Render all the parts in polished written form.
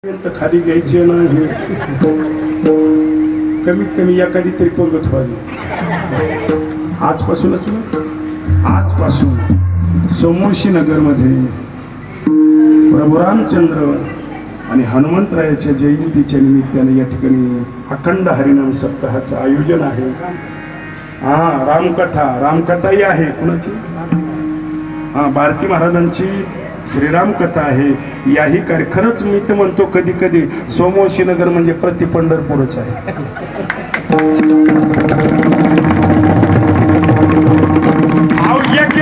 खाली घ्यायचे ना हे कमीत कमी एखादी तरी पोरगत व्हावी आजपासूनच ना आजपासून सोमवंशी नगरमध्ये प्रभू रामचंद्र आणि हनुमंतरायाच्या जयंतीच्या निमित्ताने या ठिकाणी अखंड हरिनाम सप्ताहाचं आयोजन आहे। रामकथाही आहे कुणाची? भारती महाराजांची श्रीराम कथा आहे। याही कार्य खरंच मी तर म्हणतो कधी कधी सोमवंशी नगर म्हणजे प्रति पंढरपूरच आहे।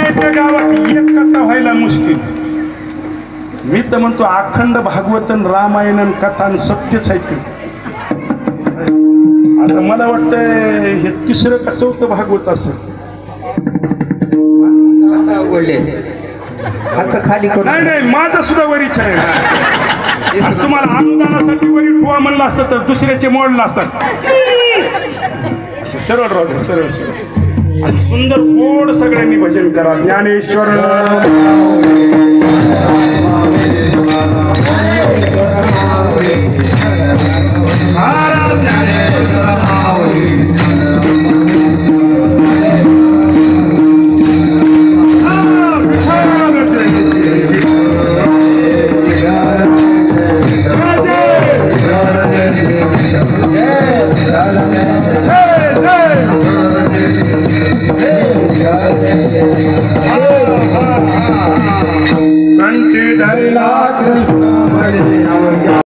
एका गावात एक कथा व्हायला मुश्किल। मी तर म्हणतो अखंड भागवतन रामायणन कथान सत्यच आहे। आता मला वाटतं हे तिसरं का चौथं भागवत असेल। खाली नाही माझा सुद्धा वर इच्छा आहे। तुम्हाला अनुदानासाठी वरी ठेवा म्हणलं असतं तर दुसऱ्याचे मोडलं असतात। सरळ राहू सरळ सुंदर गोड सगळ्यांनी भजन करा। ज्ञानेश्वर धरला